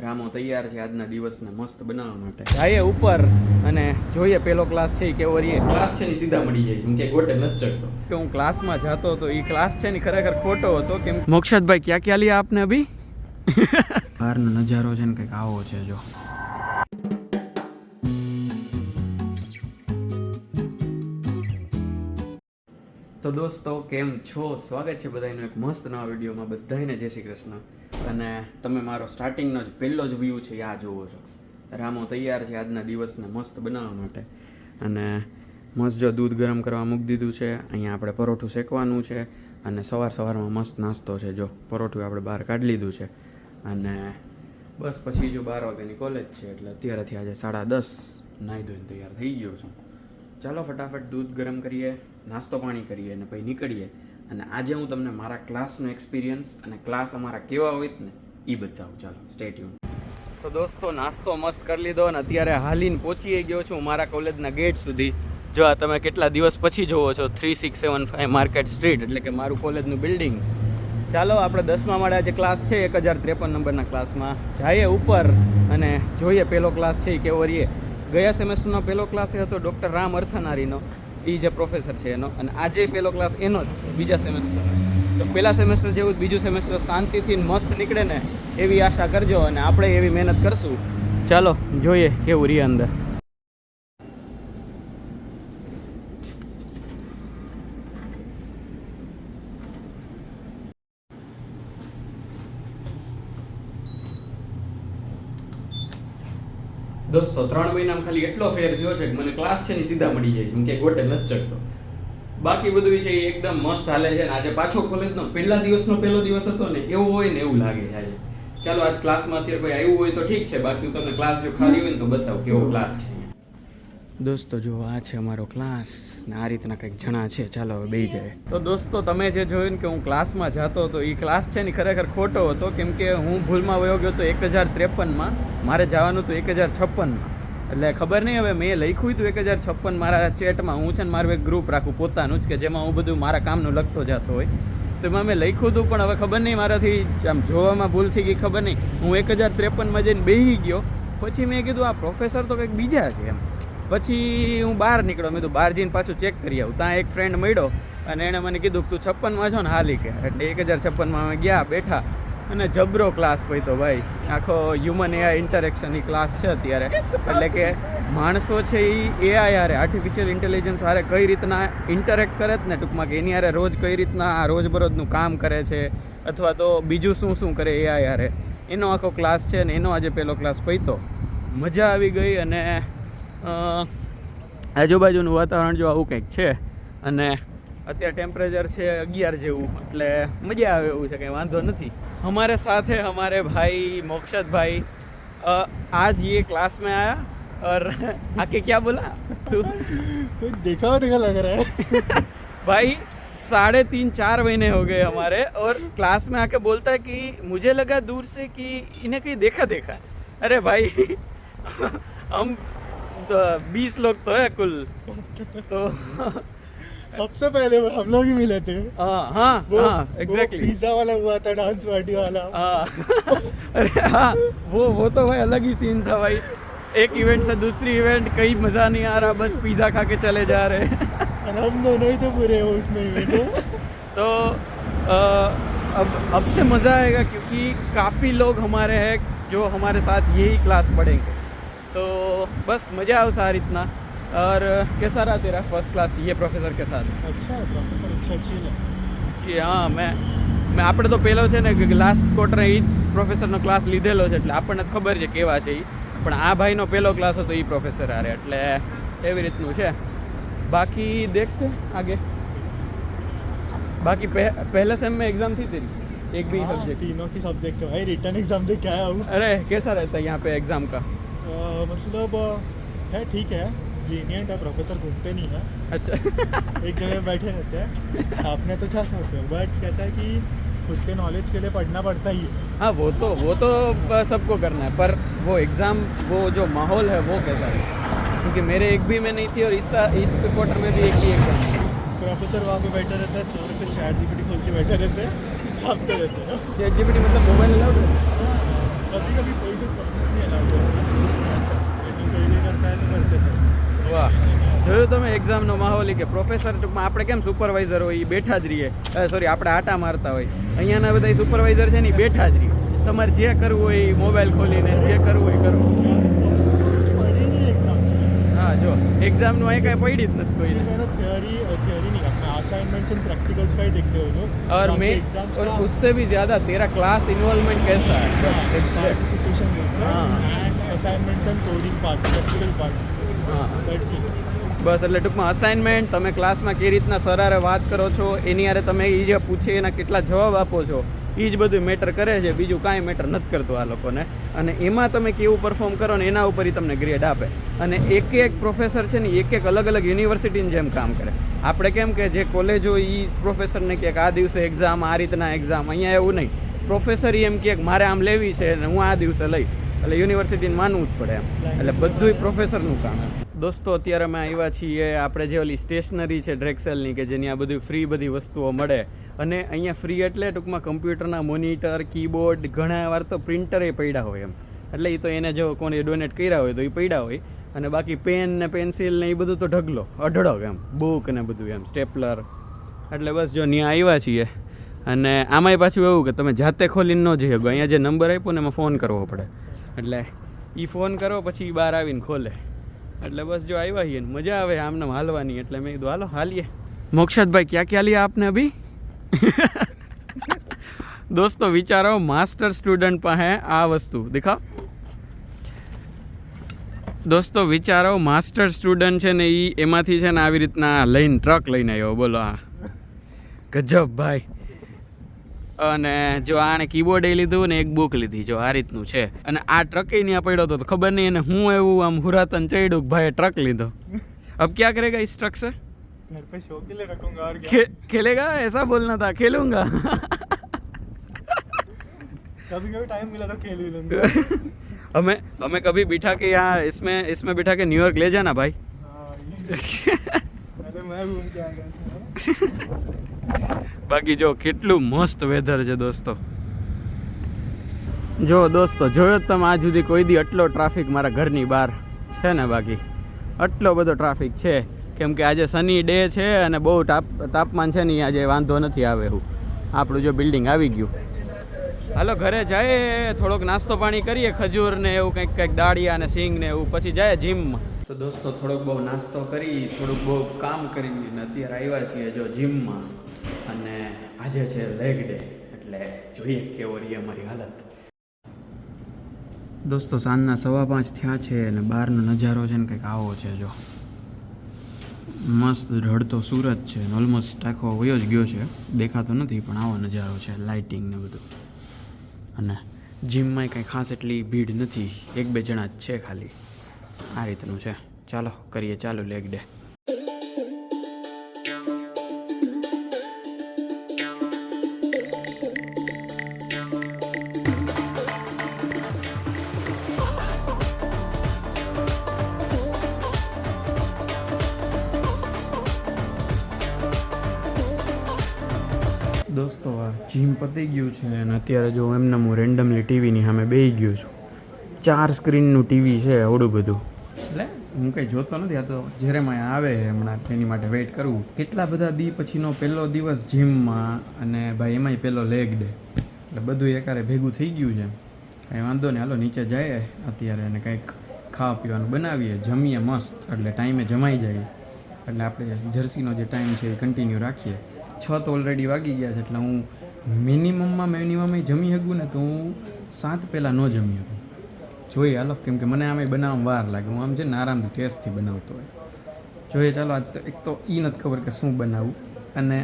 રામો તૈયાર છે આજના દિવસને મસ્ત બનાવવા માટે. જઈએ ઉપર અને જોઈએ પેલો ક્લાસ છે એ કેવો રહે. ક્લાસ છે ને સીધા મળી જાય છે, હું ક્યાંય ગોટે નથી ચડતો. કે હું ક્લાસમાં જતો હતો, એ ક્લાસ છે ને ખરેખર ખોટો હતો. કેમ મોક્ષદભાઈ ક્યાં ક્યાં લીધા આપને અભી? બહારનો નજારો છે ને કંઈક આવો છે જો. તો દોસ્તો કેમ છો, સ્વાગત છે બધાનું એક મસ્ત નવા વિડીયોમાં. બધાને જય શ્રી કૃષ્ણ. અને તમે મારો સ્ટાર્ટિંગનો જ પહેલો જ વ્યૂ છે આ જોવો છો. રામો તૈયાર છે આજના દિવસને મસ્ત બનાવવા માટે. અને મસ્ત જો દૂધ ગરમ કરવા મૂકી દીધું છે. અહીંયા આપણે પરોઠું શેકવાનું છે અને સવારમાં મસ્ત નાસ્તો છે. જો પરોઠું આપણે બહાર કાઢી લીધું છે. અને બસ પછી જો 12 વાગ્યાની કોલેજ છે એટલે અત્યારેથી આજે 10:30 નાહી ધોઈને તૈયાર થઈ ગયો છું. ચાલો ફટાફટ દૂધ ગરમ કરીએ, નાસ્તો પાણી કરીએ અને પછી નીકળીએ. અને આજે હું તમને મારા ક્લાસનો એક્સપિરિયન્સ અને ક્લાસ અમારા કેવા હોય ને એ બતાવું. ચાલો સ્ટે ટ્યુન. તો દોસ્તો નાસ્તો મસ્ત કરી લીધો અને અત્યારે હાલીને પહોંચી ગયો છું મારા કોલેજના ગેટ સુધી. જો આ તમે કેટલા દિવસ પછી જોવો છો 3675 માર્કેટ સ્ટ્રીટ, એટલે કે મારું કોલેજનું બિલ્ડિંગ. ચાલો આપણે 10મા માળે આજે ક્લાસ છે 1053 નંબરના ક્લાસમાં જઈએ ઉપર અને જોઈએ પેલો ક્લાસ છે એ કેવો રહીએ. ગયા સેમેસ્ટરનો પહેલો ક્લાસ એ હતો ડૉક્ટર રામ અર્થનારીનો, એ જે પ્રોફેસર છે એનો. અને આજે પહેલો ક્લાસ એનો જ છે બીજા સેમેસ્ટર. તો પહેલા સેમેસ્ટર જેવું બીજું સેમેસ્ટર શાંતિથી મસ્ત નીકળે ને એવી આશા કરજો અને આપણે એવી મહેનત કરશું. ચાલો જોઈએ કેવું રહે અંદર. દોસ્તો 3 મહિનામાં ખાલી એટલો ફેર થયો છે કે મને ક્લાસ છે ને સીધા મળી જાય છે, હું ક્યાંય ગોટે નથી ચડતો. બાકી બધું છે એ એકદમ મસ્ત હાલે છે. ને આજે પાછો કોલેજનો પહેલો દિવસ હતો ને એવો હોય ને એવું લાગે છે આજે. ચાલો આજ ક્લાસમાં અત્યારે કોઈ આવ્યું હોય તો ઠીક છે, બાકી હું તમને ક્લાસ જો ખાલી હોય ને તો બતાવું કેવો ક્લાસ છે. દોસ્તો જો આ છે અમારો ક્લાસ ને આ રીતના કંઈક જણા છે. ચાલો હવે બેસી જાય. તો દોસ્તો તમે જે જોયું ને કે હું ક્લાસમાં જતો હતો, એ ક્લાસ છે ને ખરેખર ખોટો હતો. કેમ કે હું ભૂલમાં વયો ગયો હતો 1053માં, મારે જવાનું હતું 1056માં. એટલે ખબર નહીં હવે મેં લખ્યું હતું 1056 મારા ચેટમાં. હું છે ને મારું એક ગ્રુપ રાખું પોતાનું જ કે જેમાં હું બધું મારા કામનું લખતો જતો હોય. તો એમાં મેં લખ્યું હતું પણ હવે ખબર નહીં મારાથી આમ જોવામાં ભૂલ થઈ ગઈ, ખબર નહીં. હું 1053માં જઈને બેસી ગયો. પછી મેં કીધું આ પ્રોફેસર તો કંઈક બીજા છે એમ. પછી હું બહાર નીકળ્યો, મેં તો બહાર જઈને પાછું ચેક કરી આવું. ત્યાં એક ફ્રેન્ડ મળ્યો અને એણે મને કીધું તું 56માં છો ને હાલી કે. એટલે 1056માં અમે ગયા, બેઠા અને જબરો ક્લાસ પહોંચ્યો ભાઈ. આખો હ્યુમન એઆઈ ઇન્ટરેક્શનની ક્લાસ છે અત્યારે. એટલે કે માણસો છે એ એઆઈ હારે, આર્ટિફિશિયલ ઇન્ટેલિજન્સ હારે કઈ રીતના ઇન્ટરેક્ટ કરે જ ને ટૂંકમાં, કે એની હારે રોજ કઈ રીતના રોજબરોજનું કામ કરે છે અથવા તો બીજું શું કરે એઆઈ હારે, એનો આખો ક્લાસ છે. ને એનો આજે પહેલો ક્લાસ પહોંચ્યો. મજા આવી ગઈ. અને આજુબાજુનું વાતાવરણ જો આવું કંઈક છે. અને અત્યારે ટેમ્પરેચર છે 11 જેવું, એટલે મજા આવે એવું છે, કંઈ વાંધો નથી. हमारे साथ है हमारे भाई मोक्षद भाई. आज ये क्लास में आया और आके क्या बोला तू? देखा लग रहा है भाई 3.5-4 महीने हो गए हमारे, और क्लास में आके बोलता है कि मुझे लगा दूर से कि इन्हें कहीं देखा. अरे भाई हम तो 20 लोग तो है कुल. तो सबसे पहले हम लोग ही मिले थे. हाँ एग्जैक्टली. पिज्जा वाला हुआ था, डांस पार्टी वाला. अरे हाँ वो तो भाई अलग ही सीन था भाई. एक इवेंट से दूसरी इवेंट कहीं मज़ा नहीं आ रहा, बस पिज़्ज़ा खा के चले जा रहे हैं. और हम दोनों ही तो पूरे हो उसमें इवेंट. तो अब से मज़ा आएगा क्योंकि काफ़ी लोग हमारे हैं जो हमारे साथ यही क्लास पढ़ेंगे. तो बस मज़ा आओ सार इतना. और कैसा रहा तेरा फर्स्ट क्लास ये प्रोफेसर के साथ? अच्छा है प्रोफेसर, अच्छा चिल है. જી હા, મેં આપણે તો પહેલો છે ને કે લાસ્ટ ક્વાર્ટરે એ જ પ્રોફેસરનો ક્લાસ લીધેલો છે, એટલે આપણને ખબર છે કેવા છે એ. પણ આ ભાઈનો પહેલો ક્લાસ હતો એ પ્રોફેસર હારે, એટલે એવી રીતનું છે. બાકી દેખતે આગે. बाकी पहले सेम में एग्जाम थी तेरी? एक भी सब्जेक्ट? तीनों की सब्जेक्ट भाई. रिटर्न एग्जाम दे के आया हूँ. अरे कैसा रहता है यहाँ पे एग्जाम का? मतलब है ठीक है, लीनियंट है, प्रोफेसर घूमते नहीं है. अच्छा. एक जगह बैठे रहते हैं, छापने तो छा सकते हैं, बट कैसा है कि खुद के नॉलेज के लिए पढ़ना पड़ता ही है. हाँ वो तो सबको करना है, पर वो एग्ज़ाम वो जो माहौल है वो कैसा है? क्योंकि मेरे एक भी में नहीं थी और इस क्वार्टर में भी एक ही एग्ज़ाम है. प्रोफेसर वहाँ पे बैठे रहते हैं, सामने से चैट जीपीटी खोल के बैठे रहते हैं, छापते रहते हैं. चैट जीपीटी मतलब मोबाइल अलाउड है? कभी कभी कोई भी प्रोफेसर नहीं अलाउड होता, लेकिन कोई भी करता है तो करते सर। વાહ, જોયું તમે એક્ઝામનો માહોલ કે પ્રોફેસર ટૂંકમાં આપણે કેમ સુપરવાઇઝર હોય એ બેઠા જ રહીએ, સોરી આપણે આટા મારતા હોય, અહીંયાના બધા સુપરવાઇઝર છે ને એ બેઠા જ રહીએ, તમારે જે કરવું હોય એ મોબાઈલ ખોલીને જે કરવું હોય કરો. पढ़े नहीं एग्जाम से, હા જો એક્ઝામનું અહીં કાંઈ પડી જ નથી કોઈને. सिर्फ थ्योरी नहीं, अपना असाइनमेंट्स एंड प्रैक्टिकल्स का ही देखते हो लोग। और बाकी मैं एग्जाम्स और का उससे भी ज़्यादा तेरा क्लास इन्वॉल्वमेंट कैसा है. पार्टिसिपेशन देखते हाँ. हैं and assignments and coding part, practical part, હા दैट्स इट। બસ એટલે ટૂંકમાં અસાઇનમેન્ટ તમે ક્લાસમાં કઈ રીતના સરારે વાત કરો છો એની હારે તમે એ જે પૂછે એના કેટલા જવાબ આપો છો એ જ બધું મેટર કરે છે, બીજું કાંઈ મેટર નથી કરતું આ લોકોને. અને એમાં તમે કેવું પરફોર્મ કરો ને એના ઉપર તમને ગ્રેડ આપે. અને એક પ્રોફેસર છે ને એક અલગ અલગ યુનિવર્સિટીની જેમ કામ કરે. આપણે કેમ કે જે કોલેજો એ પ્રોફેસરને કહે કે આ દિવસે એક્ઝામ, આ રીતના એક્ઝામ, અહીંયા એવું નહીં. પ્રોફેસર એમ કહે કે મારે આમ લેવી છે ને હું આ દિવસે લઈશ, એટલે યુનિવર્સિટીને માનવું જ પડે એમ. એટલે બધુંય પ્રોફેસરનું કામ એમ. દોસ્તો અત્યારે અમે આવ્યા છીએ આપણે જે ઓલી સ્ટેશનરી છે ડ્રેક્સેલની, કે જેની આ બધું ફ્રી બધી વસ્તુઓ મળે. અને અહીંયા ફ્રી એટલે ટૂંકમાં કમ્પ્યુટરના મોનિટર, કીબોર્ડ, ઘણા વાર તો પ્રિન્ટરે પડ્યા હોય એમ. એટલે એ તો એને જો કોને ડોનેટ કર્યા હોય તો એ પડ્યા હોય. અને બાકી પેન ને પેન્સિલ ને એ બધું તો ઢગલો અઢળક એમ, બુક ને બધું એમ, સ્ટેપલર. એટલે બસ જો ત્યાં આવ્યા છીએ. અને આમાંય પાછું એવું કે તમે જાતે ખોલીને ન જઈ શકો, અહીંયા જે નંબર આપ્યો ને એમાં ફોન કરવો પડે. એટલે એ ફોન કરો પછી બહાર આવીને ખોલે. એટલે બસ જો આવ્યા છીએ ને મજા આવે આમને હાલવાની. એટલે મેં કીધું હાલો હાલીએ. મોક્ષદભાઈ ક્યાં ક્યાં लिया आपने अभी? દોસ્તો વિચારો માસ્ટર સ્ટુડન્ટ પાસે આ વસ્તુ દેખાવ. દોસ્તો વિચારો માસ્ટર સ્ટુડન્ટ છે ને એ એમાંથી છે ને આવી રીતના લઈને ટ્રક લઈને આવ્યો. બોલો આ ગજબ ભાઈ. અને જો આણે કીબોર્ડ એ લીધું ને એક બુક લીધી, જો આ રીતનું છે. અને આ ટ્રકે ત્યાં પડ્યો હતો તો ખબર નહીં એને હું એવું આમ હુરાતન ચડ્યું કે ભાઈ ટ્રક લીધો. अब क्या करेगा इस ट्रक से? घर पे शो के लिए रखूंगा और क्या। खेलेगा ऐसा बोलना था, खेलूंगा. कभी कभी टाइम मिला तो खेल भी लूंगा। हमें कभी बिठा के यहाँ इसमें बिठा के न्यूयॉर्क ले जाना भाई. अरे मैं घूम के आ गया। બાકી જો કેટલું મસ્ત વેધર છે દોસ્તો. જો દોસ્તો જોયો તમે આજ સુધી કોઈ દી આટલો ટ્રાફિક મારા ઘરની બહાર છે ને? બાકી આટલો બધો ટ્રાફિક છે કેમ કે આજે સની ડે છે અને બહુ તાપમાન છે ને આજે વાંધો નથી આવે એવું. આપણું જો બિલ્ડિંગ આવી ગયું. હાલો ઘરે જાય, થોડોક નાસ્તો પાણી કરીએ, ખજૂર ને એવું કંઈક દાળિયા ને સિંગ ને એવું, પછી જાય જીમમાં. તો દોસ્તો થોડોક બહુ નાસ્તો કરી, થોડુંક બહુ કામ કરીને અત્યારે આવ્યા છીએ જો જીમમાં. અને આજે છે લેગ ડે, એટલે જોઈએ કેવો રહી અમારી હાલત. દોસ્તો સાંજના 5:15 થયા છે અને બહારનો નજારો છે ને કંઈક આવો છે. જો મસ્ત ઢળતો સૂરજ છે, ઓલમોસ્ટ આખો વયો જ ગયો છે, દેખાતો નથી પણ આવો નજારો છે, લાઇટિંગ ને બધું. અને જીમમાં કંઈ ખાસ એટલી ભીડ નથી, 1-2 જણા જ છે ખાલી. આ રીતનું છે. ચાલો કરીએ ચાલુ લેગ ડે. દોસ્તો આ જીમ પતી ગયું છે અને અત્યારે જો એમને હું રેન્ડમલી ટીવીની સામે બેસી ગયો છું. 4 સ્ક્રીનનું ટીવી છે આવડું બધું. એટલે હું કંઈ જોતો નથી, આ તો જેરેમાં આવે હમણાં તેની માટે વેઇટ કરવું. કેટલા બધા દી પછીનો પહેલો દિવસ જીમમાં, અને ભાઈ એમાંય પહેલો લેગ ડે, એટલે બધું એકારે ભેગું થઈ ગયું છે. કાંઈ વાંધો નહીં, હાલો નીચે જઈએ અત્યારે અને કંઈક ખાવા પીવાનું બનાવીએ, જમીએ મસ્ત, એટલે ટાઈમે જમાઈ જાય. એટલે આપણે જર્સીનો જે ટાઈમ છે એ કન્ટિન્યુ રાખીએ. 6 તો ઓલરેડી વાગી ગયા છે, એટલે હું મિનિમમ જમી શકું ને તો હું 7 પહેલાં ન જમી શકું. જોઈએ હાલો, કેમ કે મને આમે બનાવવામાં વાર લાગે. હું આમ છે ને આરામથી ટેસ્ટથી બનાવતો હોય. જોઈએ ચાલો, આજ તો એક તો એ નથી ખબર કે શું બનાવું, અને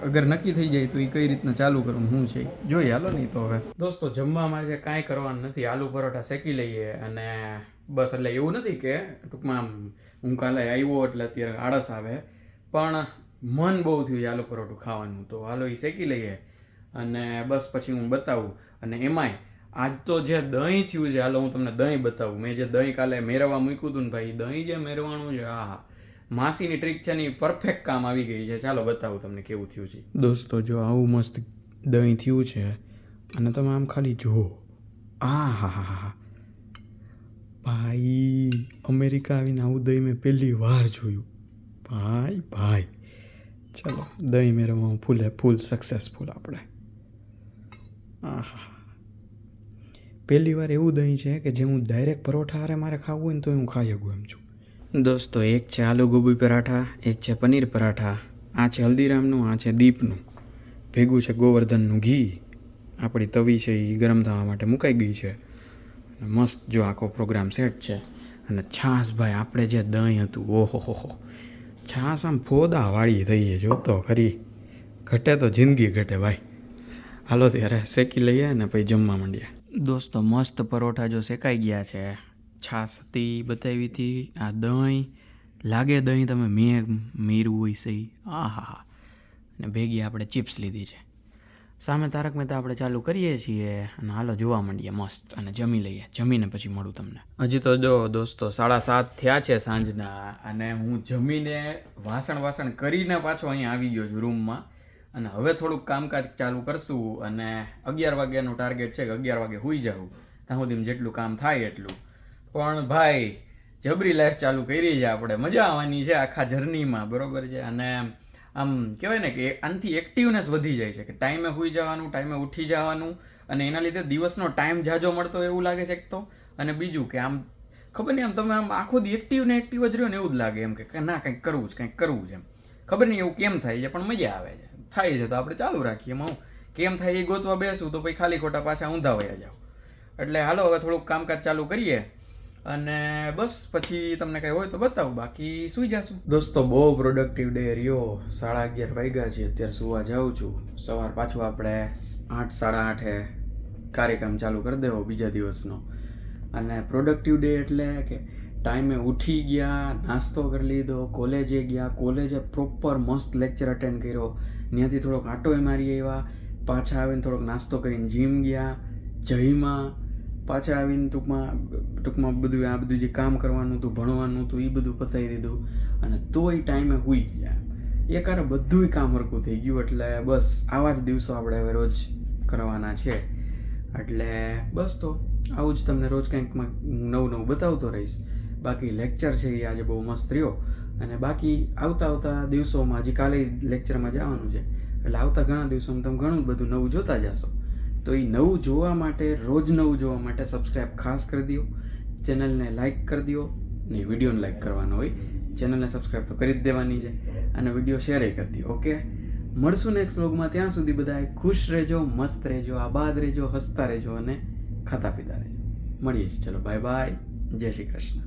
અગર નક્કી થઈ જાય તો એ કઈ રીતના ચાલુ કરું શું છે જોઈએ હાલો. નહીં તો હવે દોસ્તો જમવામાં છે કાંઈ કરવાનું નથી, આલુ પરોઠા શેકી લઈએ અને બસ. એટલે એવું નથી કે ટૂંકમાં આમ હું કાલે આવ્યો એટલે અત્યારે આળસ આવે, પણ મન બહુ થયું છે આલુ પરોઠું ખાવાનું, તો હાલો એ શેકી લઈએ અને બસ પછી હું બતાવું. અને એમાંય આજ તો જે દહીં થયું છે, હાલો હું તમને દહીં બતાવું. મેં જે દહીં કાલે મેરવા મૂક્યું હતું ને ભાઈ, દહીં જે મેરવાનું છે, હા માસીની ટ્રીક છે ને એ પરફેક્ટ કામ આવી ગઈ છે. ચાલો બતાવું તમને કેવું થયું છે. દોસ્તો જો આવું મસ્ત દહીં થયું છે અને તમે આમ ખાલી જુઓ, હા હા હા હા ભાઈ, અમેરિકા આવીને આવું દહીં મેં પહેલી વાર જોયું. ભાઈ ચલો, દહીં મેળવવામાં ફૂલ સક્સેસફુલ આપણે. હા, પહેલી વાર એવું દહીં છે કે જે હું ડાયરેક્ટ પરોઠા હારે મારે ખાવું હોય ને તો હું ખાઈ શકું એમ છું. દોસ્તો, એક છે આલુ ગોબી પરાઠા, એક છે પનીર પરાઠા, આ છે હલ્દીરામનું, આ છે દીપનું, ભેગું છે ગોવર્ધનનું ઘી. આપણી તવી છે એ ગરમ થવા માટે મુકાઈ ગઈ છે. મસ્ત જો આખો પ્રોગ્રામ સેટ છે. અને છાશ ભાઈ, આપણે જે દહીં હતું, ઓહો હો, છાશ આમ ફોદાવાળી થઈ છે. જોતો ખરી, ઘટે તો જિંદગી ઘટે ભાઈ. હાલો ત્યારે શેકી લઈએ ને પછી જમવા માંડીએ. દોસ્તો, મસ્ત પરોઠા જો શેકાઈ ગયા છે, છાશ હતી બતાવી હતી, આ દહીં લાગે, દહીં તમે મીરું હોય સહી. હા હા હા. અને ભેગી આપણે ચિપ્સ લીધી છે. સામે તારક મહેતા આપણે ચાલુ કરીએ છીએ અને હાલો જોવા માંડીએ મસ્ત, અને જમી લઈએ. જમીને પછી મળું તમને. હજી તો જો દોસ્તો 7:30 થયા છે સાંજના, અને હું જમીને વાસણ કરીને પાછો અહીંયા આવી ગયો છું રૂમમાં. અને હવે થોડુંક કામકાજ ચાલુ કરશું, અને 11 વાગ્યાનું ટાર્ગેટ છે કે 11 વાગે સૂઈ જાઉં. ત્યાં સુધી જેટલું કામ થાય એટલું. પણ ભાઈ, જબરી લાઈફ ચાલુ કરી છે આપણે, મજા આવવાની છે આખા જર્નીમાં, બરોબર છે. અને આમ કહેવાય ને કે આનાથી એક્ટિવનેસ વધી જાય છે, કે ટાઈમે સૂઈ જવાનું, ટાઈમે ઉઠી જવાનું, અને એના લીધે દિવસનો ટાઈમ જાજો મળતો એવું લાગે છે એક તો. અને બીજું કે આમ ખબર નહીં, આમ તમે આમ આખો દી એક્ટિવ ને જ રહ્યો ને એવું જ લાગે, એમ કે ના કંઈક કરવું છે એમ. ખબર નહીં એવું કેમ થાય છે, પણ મજા આવે છે. થાય છે તો આપણે ચાલુ રાખીએ. એમાં હું કેમ થાય એ ગોતવા બેસું તો પછી ખાલી ખોટા પાછા ઊંધા વયા જાવ. એટલે હાલો હવે થોડુંક કામકાજ ચાલુ કરીએ, અને બસ પછી તમને કંઈ હોય તો બતાવું, બાકી સૂઈ જશું. દોસ્તો, બહુ પ્રોડક્ટિવ ડે રહ્યો. 11:30 વાગ્યા છે, અત્યારે સુવા જાઉં છું. સવાર પાછું આપણે 8, 8:30 કાર્યક્રમ ચાલુ કરી દેવો બીજા દિવસનો. અને પ્રોડક્ટિવ ડે એટલે કે ટાઈમે ઉઠી ગયા, નાસ્તો કરી લીધો, કોલેજે ગયા, કોલેજે પ્રોપર મસ્ત લેક્ચર અટેન્ડ કર્યો, ત્યાંથી થોડોક આંટોય મારી આવ્યા, પાછા આવીને થોડોક નાસ્તો કરીને જીમ ગયા, જઈમાં પાછા આવીને ટૂંકમાં બધું આ બધું જે કામ કરવાનું હતું, ભણવાનું હતું, એ બધું પતાવી દીધું. અને તોય ટાઈમે સૂઈ ગયા. એકારે બધુંય કામ હરખું થઈ ગયું. એટલે બસ આવા જ દિવસો આપણે હવે રોજ કરવાના છે. એટલે બસ તો આવું જ તમને રોજ કંઈક નવું બતાવતો રહીશ. બાકી લેક્ચર છે એ આજે બહુ મસ્ત રહ્યો. અને બાકી આવતા દિવસોમાં, હજી કાલે લેક્ચરમાં જવાનું છે, એટલે આવતા ઘણા દિવસોમાં તમે ઘણું બધું નવું જોતા જશો. તો એ નવું જોવા માટે, રોજ નવું જોવા માટે સબસ્ક્રાઈબ ખાસ કરી દો, ચેનલને લાઇક કરી દો. નહીં, વિડીયોને લાઇક કરવાનો હોય, ચેનલને સબસ્ક્રાઈબ તો કરી જ દેવાની છે, અને વિડીયો શેર કરી દો. ઓકે, મળશું નેક્સ્ટ વ્લોગમાં. ત્યાં સુધી બધાએ ખુશ રહેજો, મસ્ત રહેજો, આબાદ રહેજો, હસતા રહેજો અને ખાતા પીતા રહેજો. મળીએ છીએ. ચલો, બાય બાય, જય શ્રી કૃષ્ણ.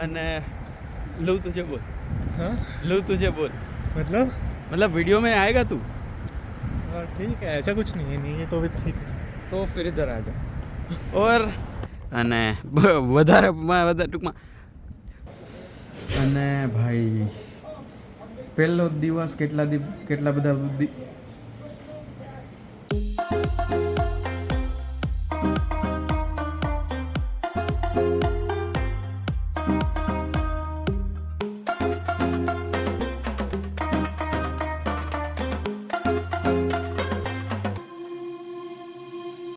અને लो तुझे बोल, हाँ लो तुझे बोल, मतलब वीडियो में आएगा तू ठीक है, ऐसा कुछ नहीं है, नहीं है तो भी ठीक है. तो फिर इधर आ जा. और અને વધારે ટૂંકમાં, અને ભાઈ પહેલો દિવસ કેટલા બધા